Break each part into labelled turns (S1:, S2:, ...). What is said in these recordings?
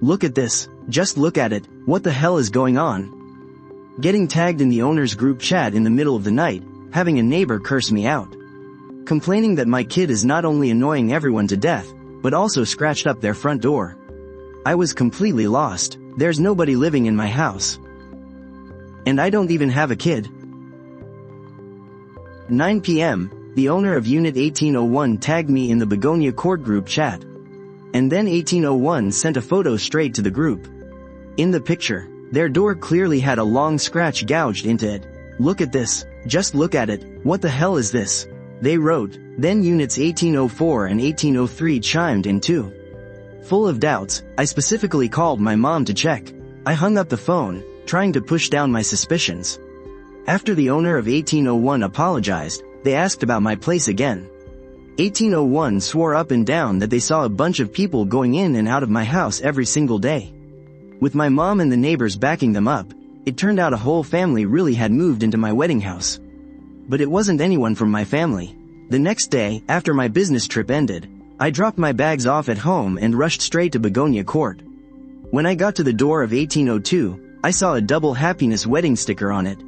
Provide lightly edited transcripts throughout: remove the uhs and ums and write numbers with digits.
S1: Look at this, just look at it, what the hell is going on? Getting tagged in the owner's group chat in the middle of the night, having a neighbor curse me out. Complaining that my kid is not only annoying everyone to death, but also scratched up their front door. I was completely lost. There's nobody living in my house. And I don't even have a kid. 9 p.m., the owner of Unit 1801 tagged me in the Begonia Court group chat. And then 1801 sent a photo straight to the group. In the picture, their door clearly had a long scratch gouged into it. Look at this, just look at it, what the hell is this? They wrote. Then units 1804 and 1803 chimed in too. Full of doubts, I specifically called my mom to check. I hung up the phone, trying to push down my suspicions. After the owner of 1801 apologized, they asked about my place again. 1801 swore up and down that they saw a bunch of people going in and out of my house every single day. With my mom and the neighbors backing them up, it turned out a whole family really had moved into my wedding house. But it wasn't anyone from my family. The next day, after my business trip ended, I dropped my bags off at home and rushed straight to Begonia Court. When I got to the door of 1802, I saw a double happiness wedding sticker on it.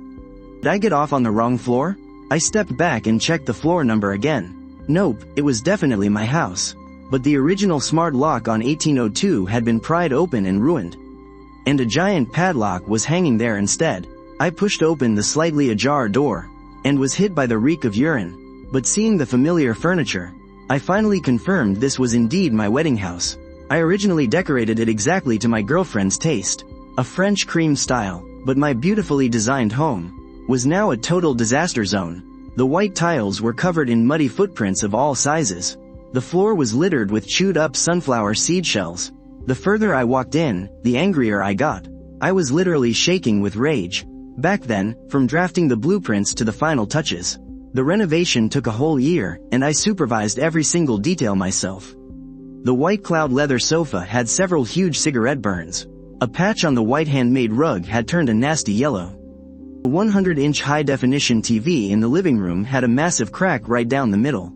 S1: Did I get off on the wrong floor? I stepped back and checked the floor number again. Nope, it was definitely my house. But the original smart lock on 1802 had been pried open and ruined. And a giant padlock was hanging there instead. I pushed open the slightly ajar door, and was hit by the reek of urine. But seeing the familiar furniture, I finally confirmed this was indeed my wedding house. I originally decorated it exactly to my girlfriend's taste, a French cream style, but my beautifully designed home was now a total disaster zone. The white tiles were covered in muddy footprints of all sizes. The floor was littered with chewed up sunflower seed shells. The further I walked in, the angrier I got. I was literally shaking with rage. Back then, from drafting the blueprints to the final touches, the renovation took a whole year, and I supervised every single detail myself. The white cloud leather sofa had several huge cigarette burns. A patch on the white handmade rug had turned a nasty yellow. The 100-inch high-definition TV in the living room had a massive crack right down the middle.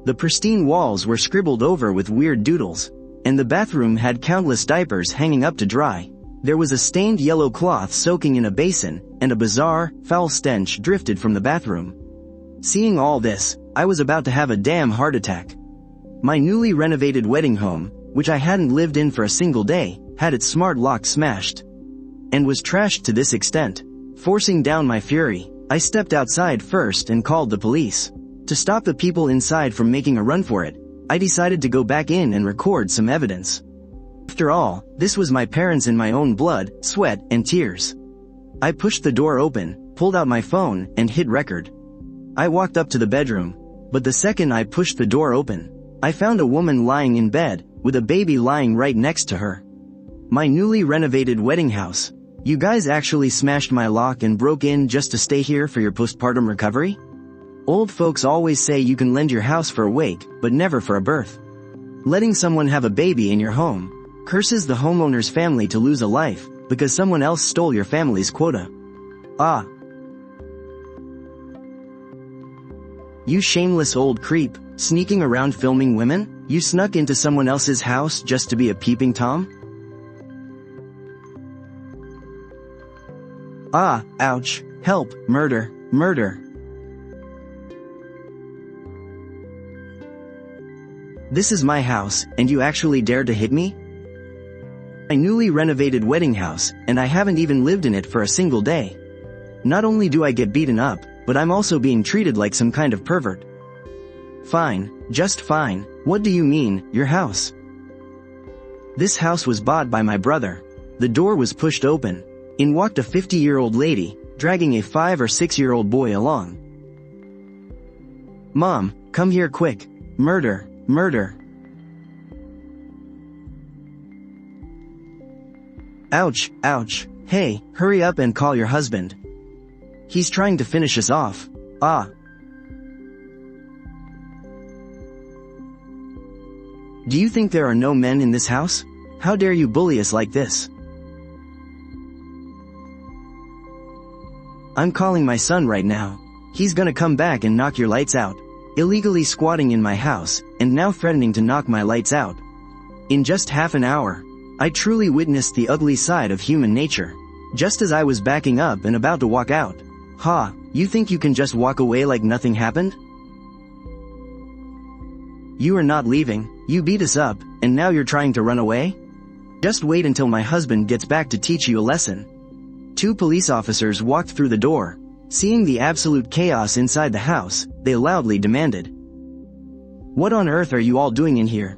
S1: The pristine walls were scribbled over with weird doodles, and the bathroom had countless diapers hanging up to dry. There was a stained yellow cloth soaking in a basin, and a bizarre, foul stench drifted from the bathroom. Seeing all this, I was about to have a damn heart attack. My newly renovated wedding home, which I hadn't lived in for a single day, had its smart lock smashed, and was trashed to this extent. Forcing down my fury, I stepped outside first and called the police. To stop the people inside from making a run for it, I decided to go back in and record some evidence. After all, this was my parents in my own blood, sweat, and tears. I pushed the door open, pulled out my phone, and hit record. I walked up to the bedroom, but the second I pushed the door open, I found a woman lying in bed, with a baby lying right next to her. My newly renovated wedding house. You guys actually smashed my lock and broke in just to stay here for your postpartum recovery? Old folks always say you can lend your house for a wake, but never for a birth. Letting someone have a baby in your home curses the homeowner's family to lose a life, because someone else stole your family's quota. Ah. You shameless old creep, sneaking around filming women? You snuck into someone else's house just to be a peeping Tom? Ah, ouch, help, murder, murder. This is my house, and you actually dared to hit me? My newly renovated wedding house, and I haven't even lived in it for a single day. Not only do I get beaten up, but I'm also being treated like some kind of pervert. Fine, just fine. What do you mean, your house? This house was bought by my brother. The door was pushed open. In walked a 50-year-old lady, dragging a 5 or 6-year-old boy along. Mom, come here quick. Murder, murder. Ouch, ouch. Hey, hurry up and call your husband. He's trying to finish us off. Ah. Do you think there are no men in this house? How dare you bully us like this? I'm calling my son right now. He's gonna come back and knock your lights out. Illegally squatting in my house, and now threatening to knock my lights out. In just half an hour. I truly witnessed the ugly side of human nature. Just as I was backing up and about to walk out. Ha, you think you can just walk away like nothing happened? You are not leaving, you beat us up, and now you're trying to run away? Just wait until my husband gets back to teach you a lesson. 2 police officers walked through the door. Seeing the absolute chaos inside the house, they loudly demanded, "What on earth are you all doing in here?"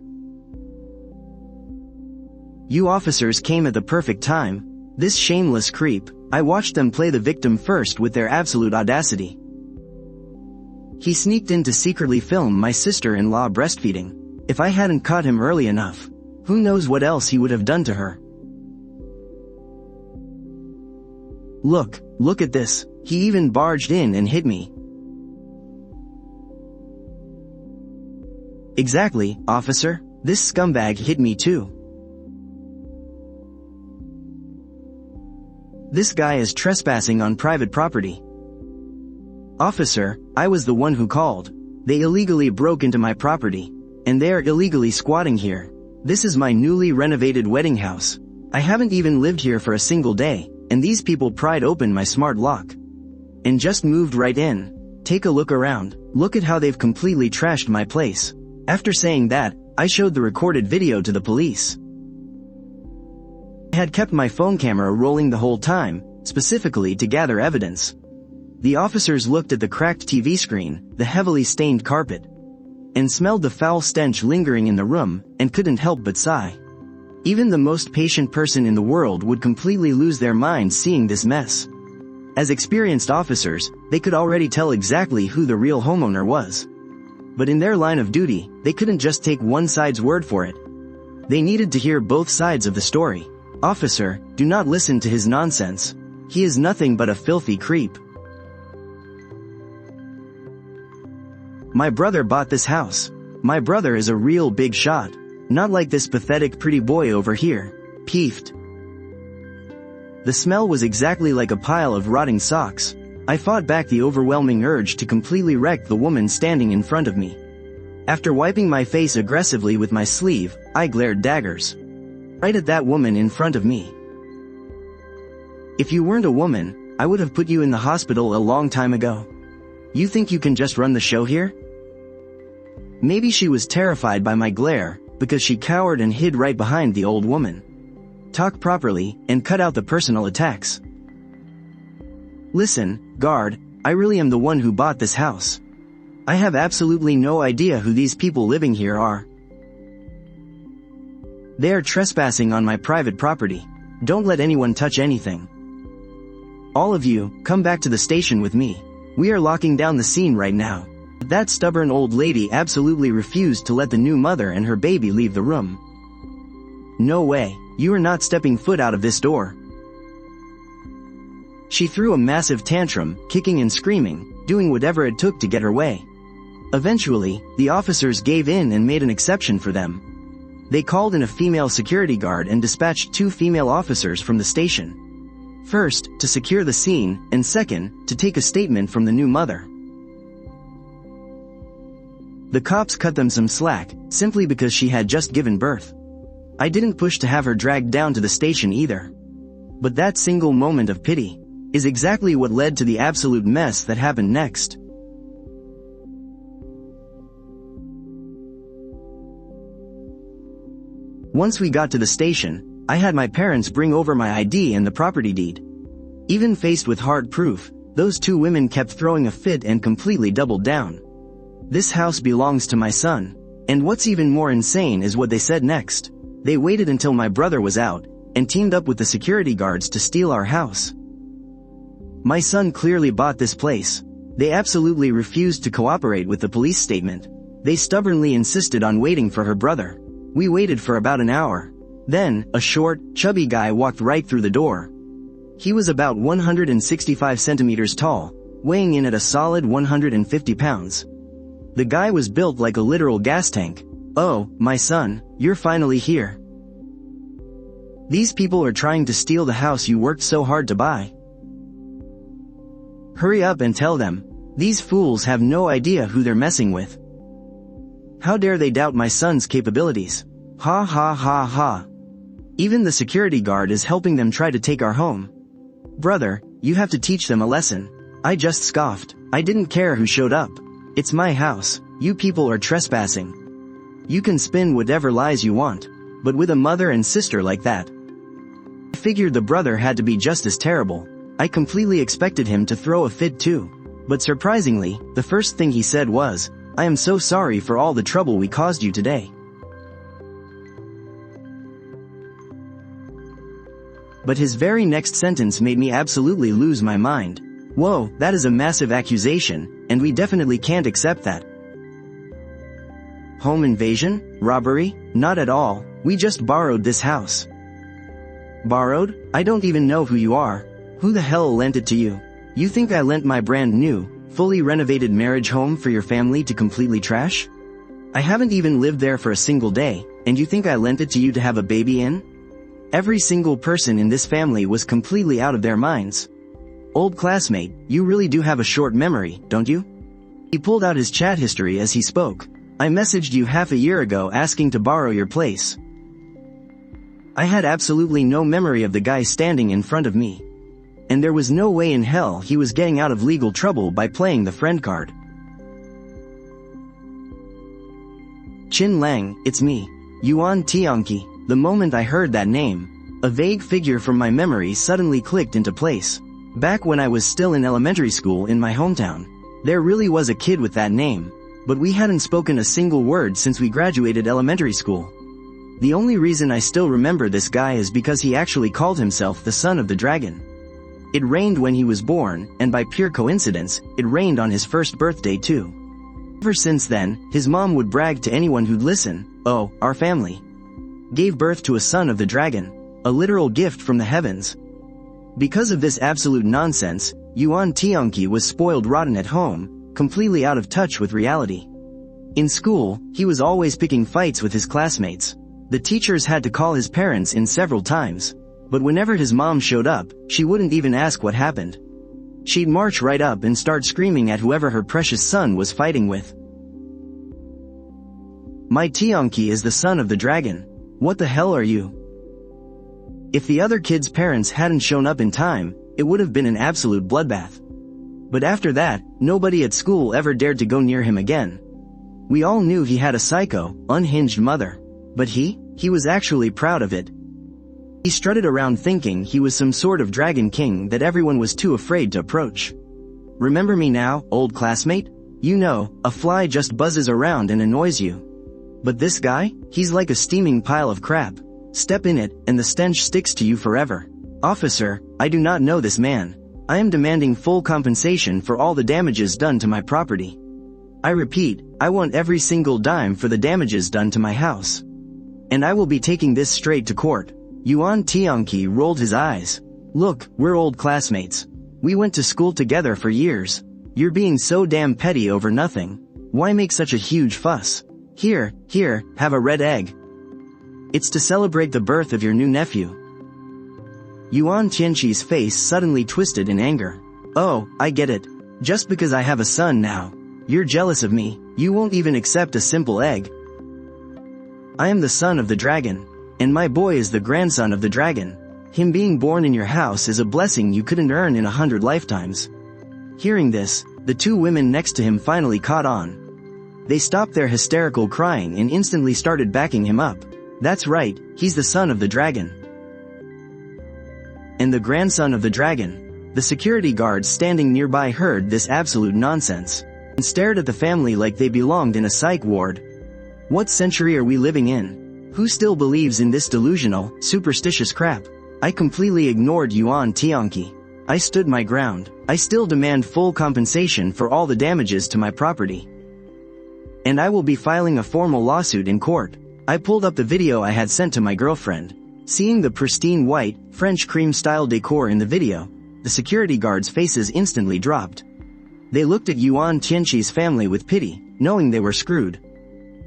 S1: You officers came at the perfect time. This shameless creep, I watched them play the victim first with their absolute audacity. He sneaked in to secretly film my sister-in-law breastfeeding. If I hadn't caught him early enough, who knows what else he would have done to her. Look at this, he even barged in and hit me. Exactly, officer, this scumbag hit me too. This guy is trespassing on private property. Officer, I was the one who called. They illegally broke into my property. And they are illegally squatting here. This is my newly renovated wedding house. I haven't even lived here for a single day, and these people pried open my smart lock. And just moved right in. Take a look around. Look at how they've completely trashed my place. After saying that, I showed the recorded video to the police. I had kept my phone camera rolling the whole time, specifically to gather evidence. The officers looked at the cracked TV screen, the heavily stained carpet, and smelled the foul stench lingering in the room, and couldn't help but sigh. Even the most patient person in the world would completely lose their mind seeing this mess. As experienced officers, they could already tell exactly who the real homeowner was. But in their line of duty, they couldn't just take one side's word for it. They needed to hear both sides of the story. Officer, do not listen to his nonsense. He is nothing but a filthy creep. My brother bought this house. My brother is a real big shot. Not like this pathetic pretty boy over here. Peeved. The smell was exactly like a pile of rotting socks. I fought back the overwhelming urge to completely wreck the woman standing in front of me. After wiping my face aggressively with my sleeve, I glared daggers right at that woman in front of me. If you weren't a woman, I would have put you in the hospital a long time ago. You think you can just run the show here? Maybe she was terrified by my glare, because she cowered and hid right behind the old woman. Talk properly, and cut out the personal attacks. Listen, guard, I really am the one who bought this house. I have absolutely no idea who these people living here are. They are trespassing on my private property. Don't let anyone touch anything. All of you, come back to the station with me. We are locking down the scene right now. That stubborn old lady absolutely refused to let the new mother and her baby leave the room. No way, you are not stepping foot out of this door. She threw a massive tantrum, kicking and screaming, doing whatever it took to get her way. Eventually, the officers gave in and made an exception for them. They called in a female security guard and dispatched 2 female officers from the station. First, to secure the scene, and second, to take a statement from the new mother. The cops cut them some slack, simply because she had just given birth. I didn't push to have her dragged down to the station either. But that single moment of pity is exactly what led to the absolute mess that happened next. Once we got to the station, I had my parents bring over my ID and the property deed. Even faced with hard proof, those 2 women kept throwing a fit and completely doubled down. This house belongs to my son. And what's even more insane is what they said next. They waited until my brother was out, and teamed up with the security guards to steal our house. My son clearly bought this place. They absolutely refused to cooperate with the police statement. They stubbornly insisted on waiting for her brother. We waited for about an hour. Then, a short, chubby guy walked right through the door. He was about 165 centimeters tall, weighing in at a solid 150 pounds. The guy was built like a literal gas tank. Oh, my son, you're finally here. These people are trying to steal the house you worked so hard to buy. Hurry up and tell them. These fools have no idea who they're messing with. How dare they doubt my son's capabilities? Ha ha ha ha. Even the security guard is helping them try to take our home. Brother, you have to teach them a lesson. I just scoffed. I didn't care who showed up. It's my house. You people are trespassing. You can spin whatever lies you want. But with a mother and sister like that. I figured the brother had to be just as terrible. I completely expected him to throw a fit too. But surprisingly, the first thing he said was, "I am so sorry for all the trouble we caused you today." But his very next sentence made me absolutely lose my mind. Whoa, that is a massive accusation, and we definitely can't accept that. Home invasion? Robbery? Not at all, we just borrowed this house. Borrowed? I don't even know who you are. Who the hell lent it to you? You think I lent my brand new, fully renovated marriage home for your family to completely trash? I haven't even lived there for a single day, and you think I lent it to you to have a baby in? Every single person in this family was completely out of their minds. Old classmate, you really do have a short memory, don't you? He pulled out his chat history as he spoke. I messaged you half a year ago asking to borrow your place. I had absolutely no memory of the guy standing in front of me. And there was no way in hell he was getting out of legal trouble by playing the friend card. Chin Lang, it's me. Yuan Tianqi. The moment I heard that name, a vague figure from my memory suddenly clicked into place. Back when I was still in elementary school in my hometown, there really was a kid with that name, but we hadn't spoken a single word since we graduated elementary school. The only reason I still remember this guy is because he actually called himself the son of the dragon. It rained when he was born, and by pure coincidence, it rained on his first birthday too. Ever since then, his mom would brag to anyone who'd listen, "Oh, our family gave birth to a son of the dragon, a literal gift from the heavens." Because of this absolute nonsense, Yuan Tianqi was spoiled rotten at home, completely out of touch with reality. In school, he was always picking fights with his classmates. The teachers had to call his parents in several times, but whenever his mom showed up, she wouldn't even ask what happened. She'd march right up and start screaming at whoever her precious son was fighting with. My Tianqi is the son of the dragon. What the hell are you? If the other kids' parents hadn't shown up in time, it would have been an absolute bloodbath. But after that, nobody at school ever dared to go near him again. We all knew he had a psycho, unhinged mother. But he was actually proud of it. He strutted around thinking he was some sort of dragon king that everyone was too afraid to approach. Remember me now, old classmate? You know, a fly just buzzes around and annoys you. But this guy, he's like a steaming pile of crap. Step in it, and the stench sticks to you forever. Officer, I do not know this man. I am demanding full compensation for all the damages done to my property. I repeat, I want every single dime for the damages done to my house. And I will be taking this straight to court. Yuan Tianqi rolled his eyes. Look, we're old classmates. We went to school together for years. You're being so damn petty over nothing. Why make such a huge fuss? Here, have a red egg. It's to celebrate the birth of your new nephew. Yuan Tianqi's face suddenly twisted in anger. Oh, I get it. Just because I have a son now. You're jealous of me, you won't even accept a simple egg. I am the son of the dragon. And my boy is the grandson of the dragon. Him being born in your house is a blessing you couldn't earn in 100 lifetimes. Hearing this, the two women next to him finally caught on. They stopped their hysterical crying and instantly started backing him up. That's right, he's the son of the dragon. And the grandson of the dragon. The security guards standing nearby heard this absolute nonsense and stared at the family like they belonged in a psych ward. What century are we living in? Who still believes in this delusional, superstitious crap? I completely ignored Yuan Tianqi. I stood my ground. I still demand full compensation for all the damages to my property. And I will be filing a formal lawsuit in court. I pulled up the video I had sent to my girlfriend. Seeing the pristine white, French cream-style decor in the video, the security guards' faces instantly dropped. They looked at Yuan Tianqi's family with pity, knowing they were screwed.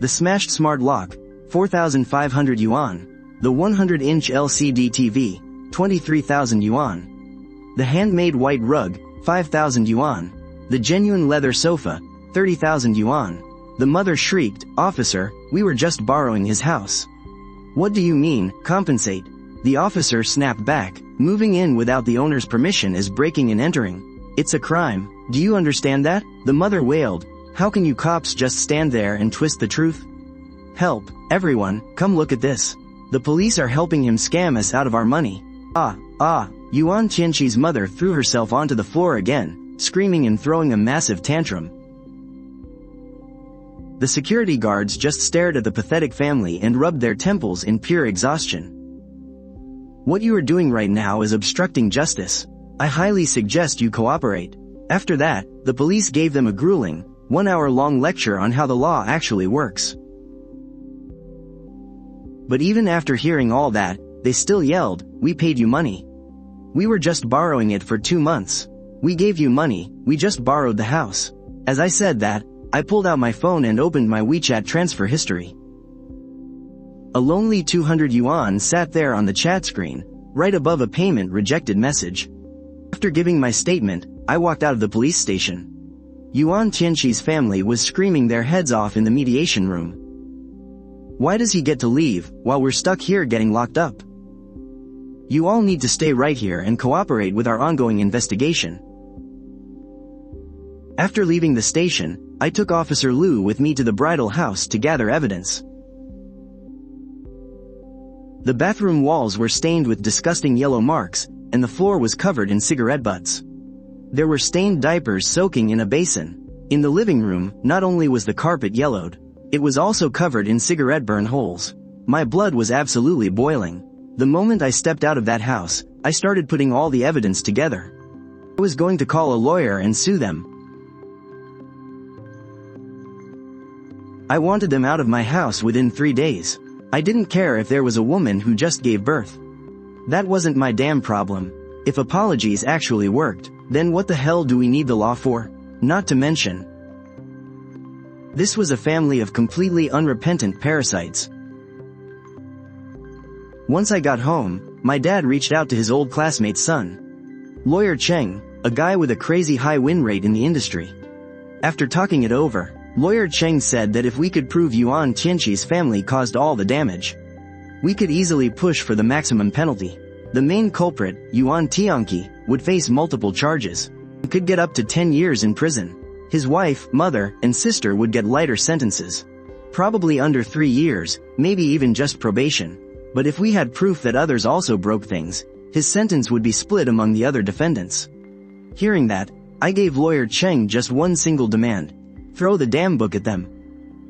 S1: The smashed smart lock, 4,500 yuan. The 100-inch LCD TV, 23,000 yuan. The handmade white rug, 5,000 yuan. The genuine leather sofa, 30,000 yuan. The mother shrieked, "Officer, we were just borrowing his house." What do you mean, compensate? The officer snapped back. Moving in without the owner's permission is breaking and entering. It's a crime. Do you understand that? The mother wailed. How can you cops just stand there and twist the truth? Help, everyone, come look at this. The police are helping him scam us out of our money. Yuan Tianqi's mother threw herself onto the floor again, screaming and throwing a massive tantrum. The security guards just stared at the pathetic family and rubbed their temples in pure exhaustion. What you are doing right now is obstructing justice. I highly suggest you cooperate. After that, the police gave them a grueling, 1-hour-long lecture on how the law actually works. But even after hearing all that, they still yelled, "We paid you money. We were just borrowing it for 2 months. We gave you money, we just borrowed the house." As I said that, I pulled out my phone and opened my WeChat transfer history. A lonely 200 yuan sat there on the chat screen, right above a payment rejected message. After giving my statement, I walked out of the police station. Yuan Tianqi's family was screaming their heads off in the mediation room. Why does he get to leave, while we're stuck here getting locked up? You all need to stay right here and cooperate with our ongoing investigation. After leaving the station, I took Officer Liu with me to the bridal house to gather evidence. The bathroom walls were stained with disgusting yellow marks, and the floor was covered in cigarette butts. There were stained diapers soaking in a basin. In the living room, not only was the carpet yellowed, it was also covered in cigarette burn holes. My blood was absolutely boiling. The moment I stepped out of that house, I started putting all the evidence together. I was going to call a lawyer and sue them. I wanted them out of my house within 3 days. I didn't care if there was a woman who just gave birth. That wasn't my damn problem. If apologies actually worked, then what the hell do we need the law for? Not to mention, this was a family of completely unrepentant parasites. Once I got home, my dad reached out to his old classmate's son, Lawyer Cheng, a guy with a crazy high win rate in the industry. After talking it over, Lawyer Cheng said that if we could prove Yuan Tianqi's family caused all the damage, we could easily push for the maximum penalty. The main culprit, Yuan Tianqi, would face multiple charges. He could get up to 10 years in prison. His wife, mother, and sister would get lighter sentences. Probably under 3 years, maybe even just probation. But if we had proof that others also broke things, his sentence would be split among the other defendants. Hearing that, I gave Lawyer Cheng just one single demand. Throw the damn book at them.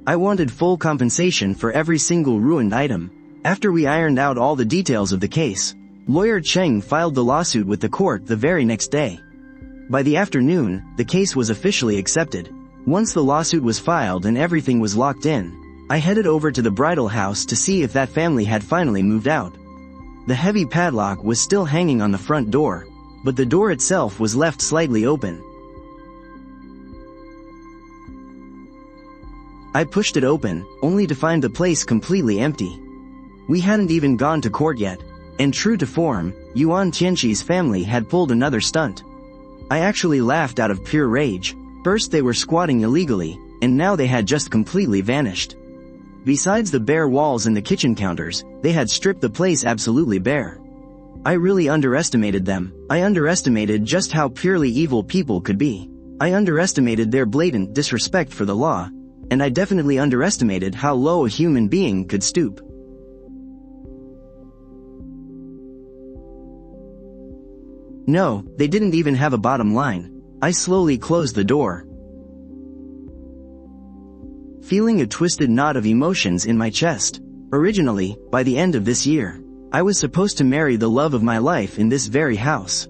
S1: I wanted full compensation for every single ruined item. After we ironed out all the details of the case, Lawyer Cheng filed the lawsuit with the court the very next day. By the afternoon, the case was officially accepted. Once the lawsuit was filed and everything was locked in, I headed over to the bridal house to see if that family had finally moved out. The heavy padlock was still hanging on the front door, but the door itself was left slightly open. I pushed it open, only to find the place completely empty. We hadn't even gone to court yet, and true to form, Yuan Tianqi's family had pulled another stunt. I actually laughed out of pure rage. First they were squatting illegally, and now they had just completely vanished. Besides the bare walls and the kitchen counters, they had stripped the place absolutely bare. I really underestimated them. I underestimated just how purely evil people could be. I underestimated their blatant disrespect for the law, and I definitely underestimated how low a human being could stoop. No, they didn't even have a bottom line. I slowly closed the door, feeling a twisted knot of emotions in my chest. Originally, by the end of this year, I was supposed to marry the love of my life in this very house.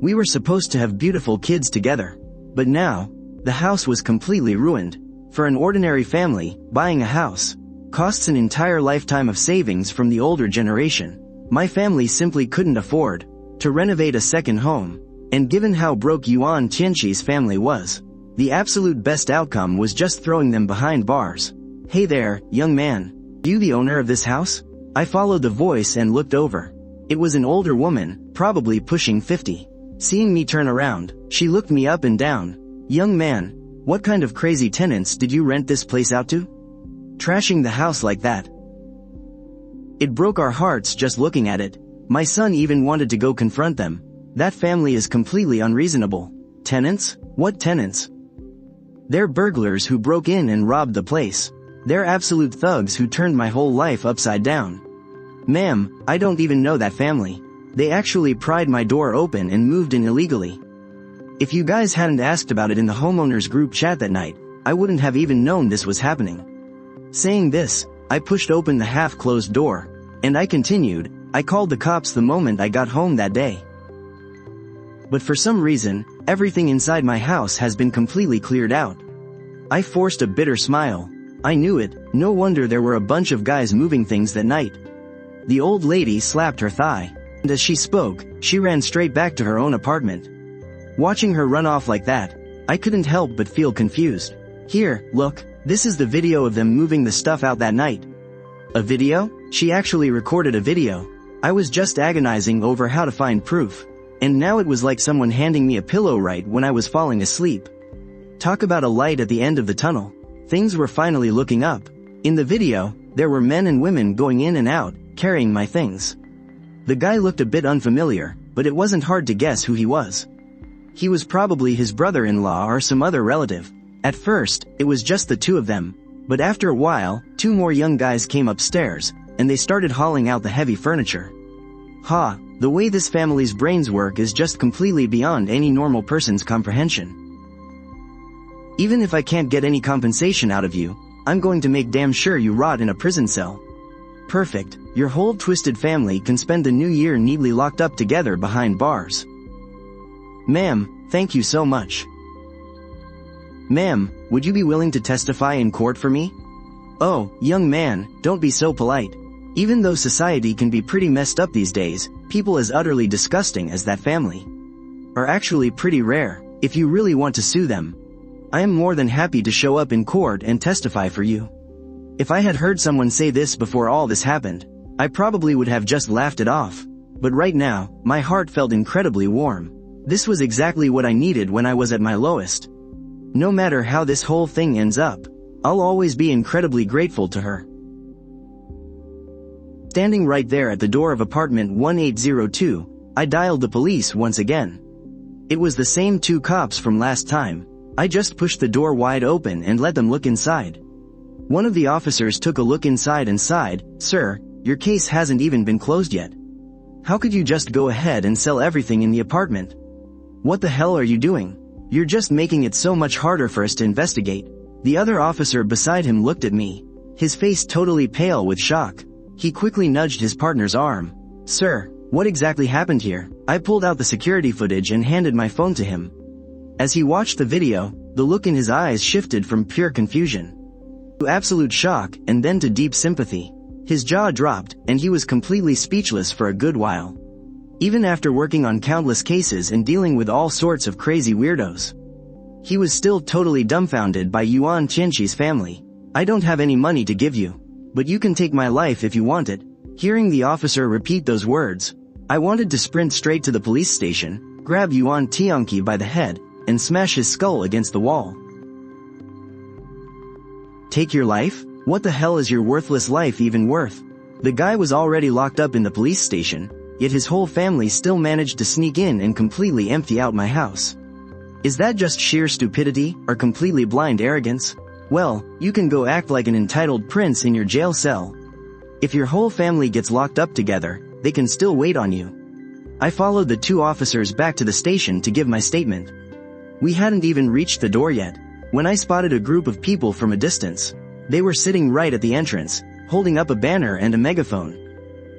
S1: We were supposed to have beautiful kids together. But now, the house was completely ruined. For an ordinary family, buying a house costs an entire lifetime of savings from the older generation. My family simply couldn't afford to renovate a second home, and given how broke Yuan Tianqi's family was, the absolute best outcome was just throwing them behind bars. Hey there, young man. You the owner of this house? I followed the voice and looked over. It was an older woman, probably pushing 50. Seeing me turn around, she looked me up and down. Young man, what kind of crazy tenants did you rent this place out to? Trashing the house like that. It broke our hearts just looking at it. My son even wanted to go confront them. That family is completely unreasonable. Tenants? What tenants? They're burglars who broke in and robbed the place. They're absolute thugs who turned my whole life upside down. Ma'am, I don't even know that family. They actually pried my door open and moved in illegally. If you guys hadn't asked about it in the homeowners group chat that night, I wouldn't have even known this was happening. Saying this, I pushed open the half-closed door, and I continued, I called the cops the moment I got home that day. But for some reason, everything inside my house has been completely cleared out. I forced a bitter smile. I knew it, no wonder there were a bunch of guys moving things that night. The old lady slapped her thigh, and as she spoke, she ran straight back to her own apartment. Watching her run off like that, I couldn't help but feel confused. Here, look, this is the video of them moving the stuff out that night. A video? She actually recorded a video. I was just agonizing over how to find proof. And now it was like someone handing me a pillow right when I was falling asleep. Talk about a light at the end of the tunnel. Things were finally looking up. In the video, there were men and women going in and out, carrying my things. The guy looked a bit unfamiliar, but it wasn't hard to guess who he was. He was probably his brother-in-law or some other relative. At first, it was just the two of them, but after a while, two more young guys came upstairs, and they started hauling out the heavy furniture. The way this family's brains work is just completely beyond any normal person's comprehension. Even if I can't get any compensation out of you, I'm going to make damn sure you rot in a prison cell. Perfect, your whole twisted family can spend the new year neatly locked up together behind bars. Ma'am, thank you so much. Ma'am, would you be willing to testify in court for me? Oh, young man, don't be so polite. Even though society can be pretty messed up these days, people as utterly disgusting as that family are actually pretty rare. If you really want to sue them, I am more than happy to show up in court and testify for you. If I had heard someone say this before all this happened, I probably would have just laughed it off. But right now, my heart felt incredibly warm. This was exactly what I needed when I was at my lowest. No matter how this whole thing ends up, I'll always be incredibly grateful to her. Standing right there at the door of apartment 1802, I dialed the police once again. It was the same two cops from last time. I just pushed the door wide open and let them look inside. One of the officers took a look inside and sighed, "Sir, your case hasn't even been closed yet. How could you just go ahead and sell everything in the apartment? What the hell are you doing? You're just making it so much harder for us to investigate." The other officer beside him looked at me, his face totally pale with shock. He quickly nudged his partner's arm. "Sir, what exactly happened here?" I pulled out the security footage and handed my phone to him. As he watched the video, the look in his eyes shifted from pure confusion to absolute shock and then to deep sympathy. His jaw dropped, and he was completely speechless for a good while. Even after working on countless cases and dealing with all sorts of crazy weirdos, he was still totally dumbfounded by Yuan Tianqi's family. "I don't have any money to give you, but you can take my life if you want it." Hearing the officer repeat those words, I wanted to sprint straight to the police station, grab Yuan Tianqi by the head, and smash his skull against the wall. Take your life? What the hell is your worthless life even worth? The guy was already locked up in the police station, yet his whole family still managed to sneak in and completely empty out my house. Is that just sheer stupidity, or completely blind arrogance? Well, you can go act like an entitled prince in your jail cell. If your whole family gets locked up together, they can still wait on you. I followed the two officers back to the station to give my statement. We hadn't even reached the door yet, when I spotted a group of people from a distance. They were sitting right at the entrance, holding up a banner and a megaphone.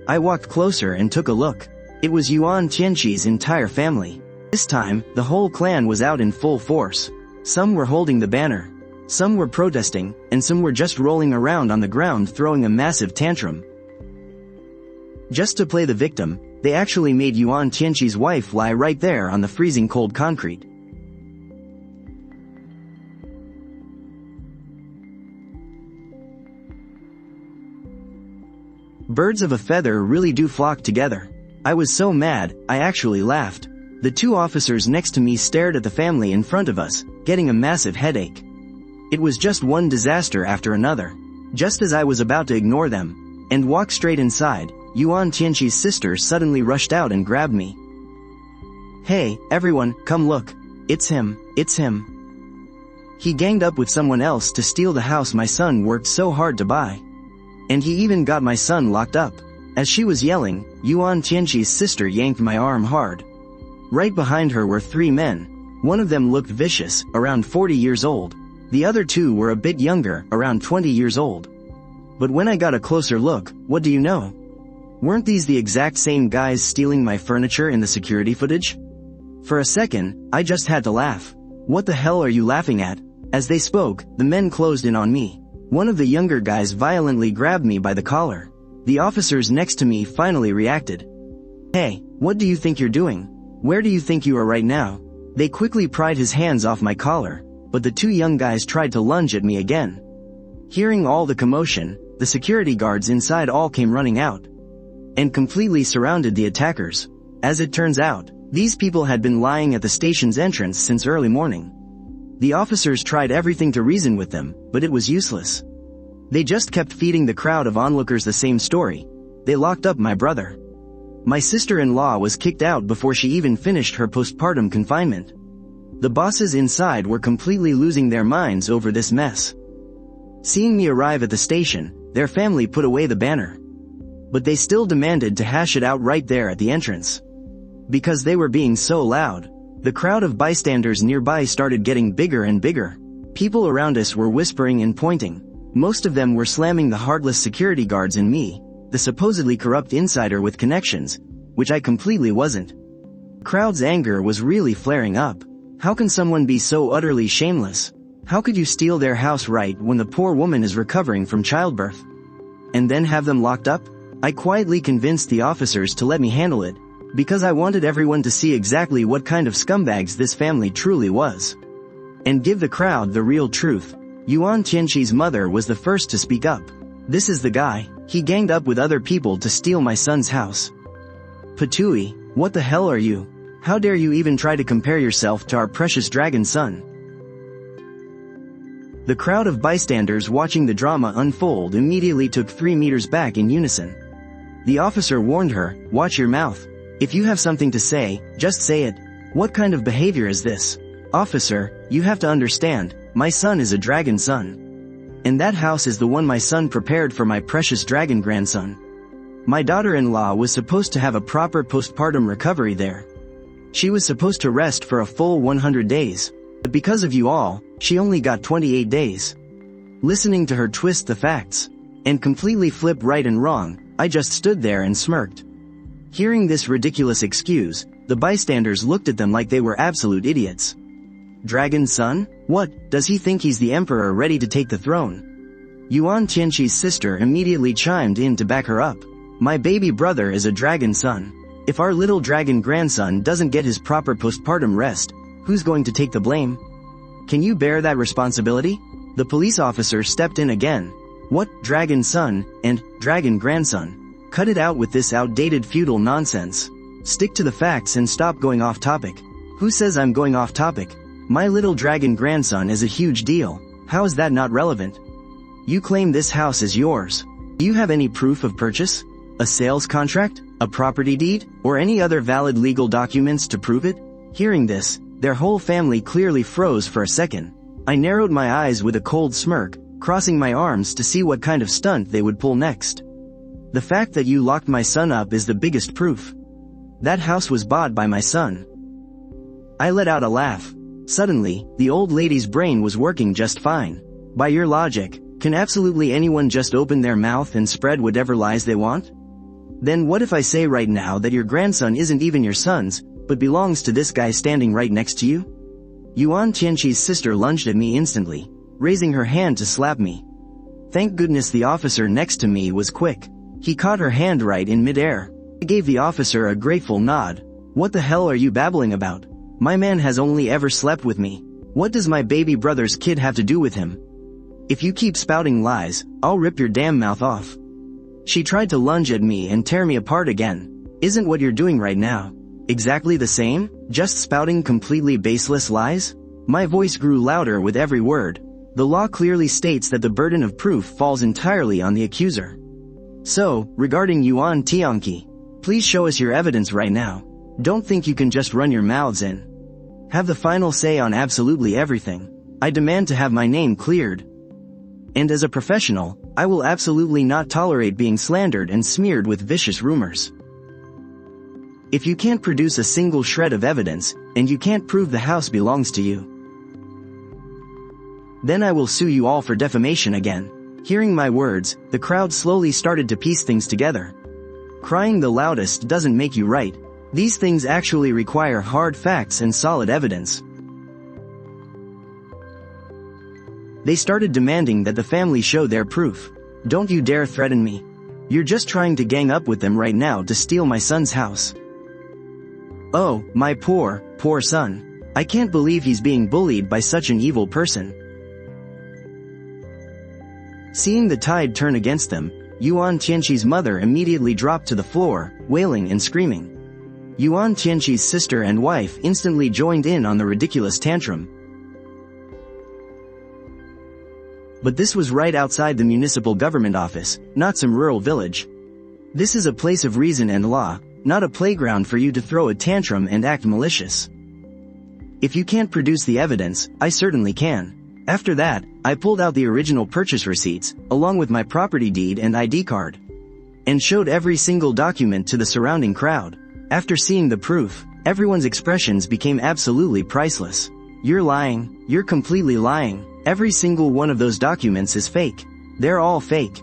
S1: I walked closer and took a look. It was Yuan Tianqi's entire family. This time, the whole clan was out in full force. Some were holding the banner, some were protesting, and some were just rolling around on the ground throwing a massive tantrum. Just to play the victim, they actually made Yuan Tianqi's wife lie right there on the freezing cold concrete. Birds of a feather really do flock together. I was so mad, I actually laughed. The two officers next to me stared at the family in front of us, getting a massive headache. It was just one disaster after another. Just as I was about to ignore them and walk straight inside, Yuan Tianqi's sister suddenly rushed out and grabbed me. "Hey, everyone, come look. It's him, it's him. He ganged up with someone else to steal the house my son worked so hard to buy. And he even got my son locked up." As she was yelling, Yuan Tianqi's sister yanked my arm hard. Right behind her were 3 men. One of them looked vicious, around 40 years old. The other 2 were a bit younger, around 20 years old. But when I got a closer look, what do you know? Weren't these the exact same guys stealing my furniture in the security footage? For a second, I just had to laugh. "What the hell are you laughing at?" As they spoke, the men closed in on me. One of the younger guys violently grabbed me by the collar. The officers next to me finally reacted. "Hey, what do you think you're doing? Where do you think you are right now?" They quickly pried his hands off my collar, but the 2 young guys tried to lunge at me again. Hearing all the commotion, the security guards inside all came running out and completely surrounded the attackers. As it turns out, these people had been lying at the station's entrance since early morning. The officers tried everything to reason with them, but it was useless. They just kept feeding the crowd of onlookers the same story. They locked up my brother. My sister-in-law was kicked out before she even finished her postpartum confinement. The bosses inside were completely losing their minds over this mess. Seeing me arrive at the station, their family put away the banner. But they still demanded to hash it out right there at the entrance. Because they were being so loud, the crowd of bystanders nearby started getting bigger and bigger. People around us were whispering and pointing. Most of them were slamming the heartless security guards and me, the supposedly corrupt insider with connections, which I completely wasn't. Crowd's anger was really flaring up. How can someone be so utterly shameless? How could you steal their house right when the poor woman is recovering from childbirth? And then have them locked up? I quietly convinced the officers to let me handle it, because I wanted everyone to see exactly what kind of scumbags this family truly was. And give the crowd the real truth. Yuan Tianqi's mother was the first to speak up. "This is the guy. He ganged up with other people to steal my son's house." "Patui, what the hell are you? How dare you even try to compare yourself to our precious dragon son?" The crowd of bystanders watching the drama unfold immediately took 3 meters back in unison. The officer warned her, "Watch your mouth. If you have something to say, just say it." What kind of behavior is this? "Officer, you have to understand, my son is a dragon son. And that house is the one my son prepared for my precious dragon grandson. My daughter-in-law was supposed to have a proper postpartum recovery there. She was supposed to rest for a full 100 days. But because of you all, she only got 28 days. Listening to her twist the facts and completely flip right and wrong, I just stood there and smirked. Hearing this ridiculous excuse, the bystanders looked at them like they were absolute idiots. Dragon son? What, does he think he's the emperor ready to take the throne? Yuan Tianqi's sister immediately chimed in to back her up. My baby brother is a dragon son. If our little dragon grandson doesn't get his proper postpartum rest, who's going to take the blame? Can you bear that responsibility? The police officer stepped in again. What, dragon son, and dragon grandson? Cut it out with this outdated feudal nonsense. Stick to the facts and stop going off topic. Who says I'm going off topic? My little dragon grandson is a huge deal. How is that not relevant? You claim this house is yours. Do you have any proof of purchase? A sales contract? A property deed? Or any other valid legal documents to prove it? Hearing this, their whole family clearly froze for a second. I narrowed my eyes with a cold smirk, crossing my arms to see what kind of stunt they would pull next. The fact that you locked my son up is the biggest proof. That house was bought by my son. I let out a laugh. Suddenly, the old lady's brain was working just fine. By your logic, can absolutely anyone just open their mouth and spread whatever lies they want? Then what if I say right now that your grandson isn't even your son's, but belongs to this guy standing right next to you? Yuan Tianqi's sister lunged at me instantly, raising her hand to slap me. Thank goodness the officer next to me was quick. He caught her hand right in midair. I gave the officer a grateful nod. What the hell are you babbling about? My man has only ever slept with me. What does my baby brother's kid have to do with him? If you keep spouting lies, I'll rip your damn mouth off. She tried to lunge at me and tear me apart again. Isn't what you're doing right now exactly the same? Just spouting completely baseless lies? My voice grew louder with every word. The law clearly states that the burden of proof falls entirely on the accuser. So, regarding Yuan Tianqi, please show us your evidence right now. Don't think you can just run your mouths in. Have the final say on absolutely everything. I demand to have my name cleared. And as a professional, I will absolutely not tolerate being slandered and smeared with vicious rumors. If you can't produce a single shred of evidence, and you can't prove the house belongs to you, then I will sue you all for defamation again. Hearing my words, the crowd slowly started to piece things together. Crying the loudest doesn't make you right. These things actually require hard facts and solid evidence. They started demanding that the family show their proof. Don't you dare threaten me. You're just trying to gang up with them right now to steal my son's house. Oh, my poor son. I can't believe he's being bullied by such an evil person. Seeing the tide turn against them, Yuan Tianqi's mother immediately dropped to the floor, wailing and screaming. Yuan Tianqi's sister and wife instantly joined in on the ridiculous tantrum. But this was right outside the municipal government office, not some rural village. This is a place of reason and law, not a playground for you to throw a tantrum and act malicious. If you can't produce the evidence, I certainly can. After that, I pulled out the original purchase receipts, along with my property deed and ID card, and showed every single document to the surrounding crowd. After seeing the proof, everyone's expressions became absolutely priceless. You're lying, you're completely lying, every single one of those documents is fake. They're all fake.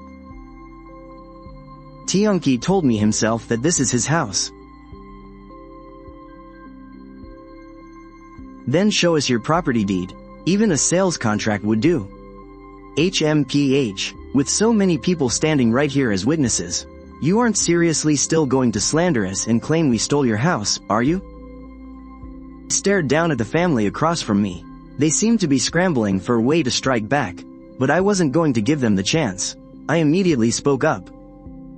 S1: Tianqi told me himself that this is his house. Then show us your property deed. Even a sales contract would do. HMPH, with so many people standing right here as witnesses, you aren't seriously still going to slander us and claim we stole your house, are you? I stared down at the family across from me. They seemed to be scrambling for a way to strike back, but I wasn't going to give them the chance. I immediately spoke up.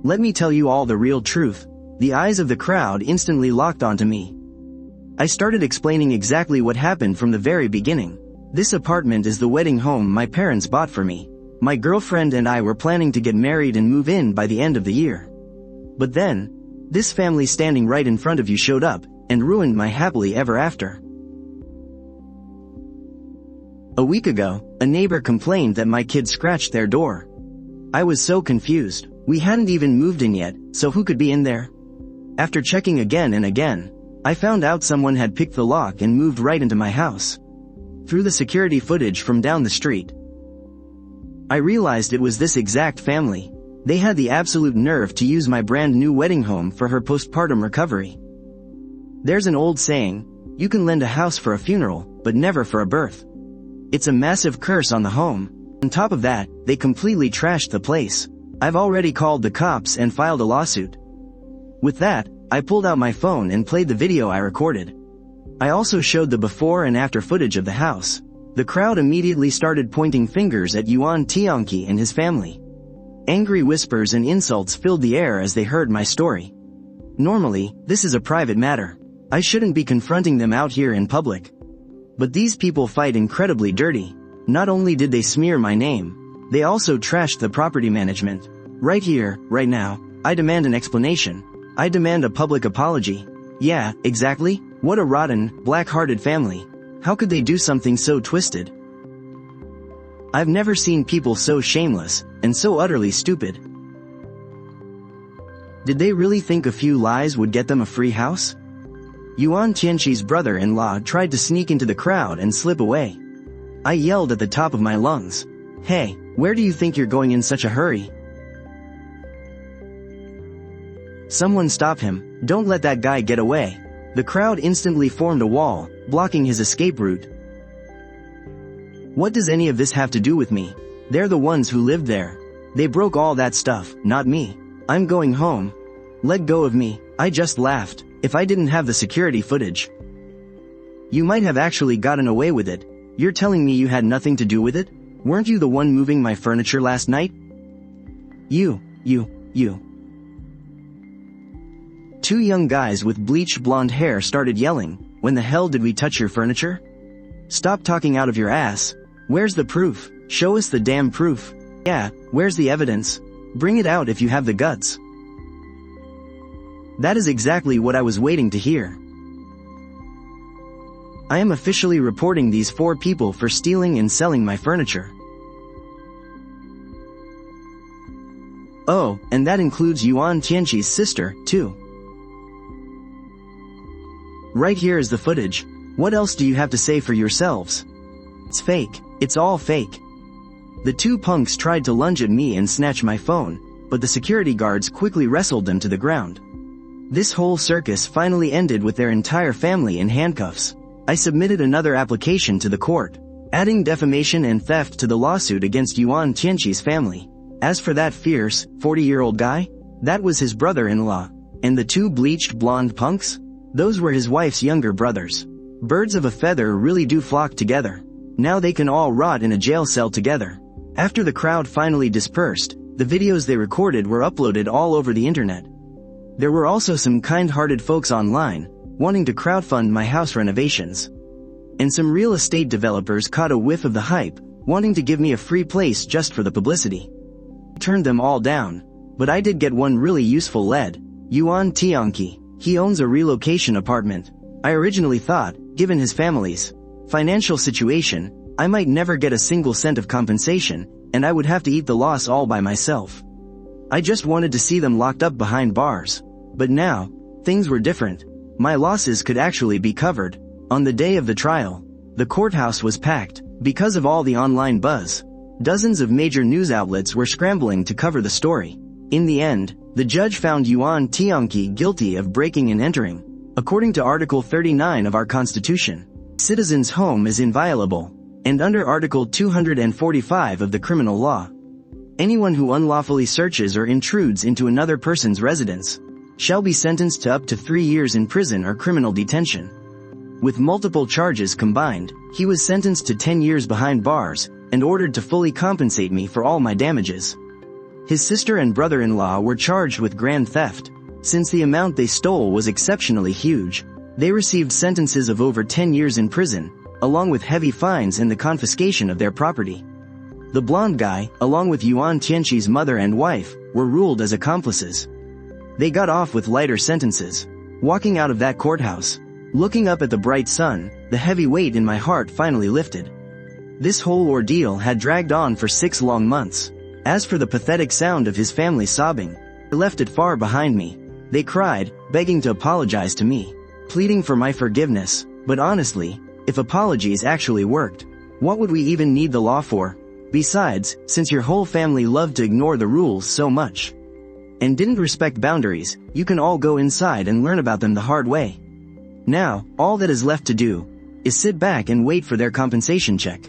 S1: Let me tell you all the real truth. The eyes of the crowd instantly locked onto me. I started explaining exactly what happened from the very beginning. This apartment is the wedding home my parents bought for me. My girlfriend and I were planning to get married and move in by the end of the year. But then, this family standing right in front of you showed up, and ruined my happily ever after. A week ago, a neighbor complained that my kid scratched their door. I was so confused. We hadn't even moved in yet, so who could be in there? After checking again and again, I found out someone had picked the lock and moved right into my house. Through the security footage from down the street, I realized it was this exact family. They had the absolute nerve to use my brand new wedding home for her postpartum recovery. There's an old saying, you can lend a house for a funeral, but never for a birth. It's a massive curse on the home. On top of that, they completely trashed the place. I've already called the cops and filed a lawsuit. With that, I pulled out my phone and played the video I recorded. I also showed the before and after footage of the house. The crowd immediately started pointing fingers at Yuan Tianqi and his family. Angry whispers and insults filled the air as they heard my story. Normally, this is a private matter. I shouldn't be confronting them out here in public. But these people fight incredibly dirty. Not only did they smear my name, they also trashed the property management. Right here, right now, I demand an explanation. I demand a public apology. Yeah, exactly. What a rotten, black-hearted family. How could they do something so twisted? I've never seen people so shameless, and so utterly stupid. Did they really think a few lies would get them a free house? Yuan Tianqi's brother-in-law tried to sneak into the crowd and slip away. I yelled at the top of my lungs. Hey, where do you think you're going in such a hurry? Someone stop him, don't let that guy get away. The crowd instantly formed a wall, blocking his escape route. What does any of this have to do with me? They're the ones who lived there. They broke all that stuff, not me. I'm going home. Let go of me. I just laughed. If I didn't have the security footage, you might have actually gotten away with it. You're telling me you had nothing to do with it? Weren't you the one moving my furniture last night? You. Two young guys with bleached blonde hair started yelling, when the hell did we touch your furniture? Stop talking out of your ass. Where's the proof? Show us the damn proof. Yeah, where's the evidence? Bring it out if you have the guts. That is exactly what I was waiting to hear. I am officially reporting these 4 people for stealing and selling my furniture. Oh, and that includes Yuan Tianqi's sister, too. Right here is the footage. What else do you have to say for yourselves? It's fake. It's all fake. The 2 punks tried to lunge at me and snatch my phone, but the security guards quickly wrestled them to the ground. This whole circus finally ended with their entire family in handcuffs. I submitted another application to the court, adding defamation and theft to the lawsuit against Yuan Tianqi's family. As for that fierce, 40-year-old guy, that was his brother-in-law. And the 2 bleached blonde punks? Those were his wife's younger brothers. Birds of a feather really do flock together. Now they can all rot in a jail cell together. After the crowd finally dispersed, the videos they recorded were uploaded all over the internet. There were also some kind-hearted folks online, wanting to crowdfund my house renovations. And some real estate developers caught a whiff of the hype, wanting to give me a free place just for the publicity. I turned them all down, but I did get one really useful lead, Yuan Tianqi. He owns a relocation apartment. I originally thought, given his family's financial situation, I might never get a single cent of compensation, and I would have to eat the loss all by myself. I just wanted to see them locked up behind bars. But now, things were different. My losses could actually be covered. On the day of the trial, the courthouse was packed, because of all the online buzz. Dozens of major news outlets were scrambling to cover the story. In the end, the judge found Yuan Tianqi guilty of breaking and entering. According to Article 39 of our Constitution, citizen's home is inviolable, and under Article 245 of the criminal law, anyone who unlawfully searches or intrudes into another person's residence shall be sentenced to up to 3 years in prison or criminal detention. With multiple charges combined, he was sentenced to 10 years behind bars and ordered to fully compensate me for all my damages. His sister and brother-in-law were charged with grand theft. Since the amount they stole was exceptionally huge, they received sentences of over 10 years in prison, along with heavy fines and the confiscation of their property. The blonde guy, along with Yuan Tianqi's mother and wife, were ruled as accomplices. They got off with lighter sentences. Walking out of that courthouse, looking up at the bright sun, the heavy weight in my heart finally lifted. This whole ordeal had dragged on for 6 long months. As for the pathetic sound of his family sobbing, I left it far behind me. They cried, begging to apologize to me, pleading for my forgiveness. But honestly, if apologies actually worked, what would we even need the law for? Besides, since your whole family loved to ignore the rules so much and didn't respect boundaries, you can all go inside and learn about them the hard way. Now, all that is left to do is sit back and wait for their compensation check.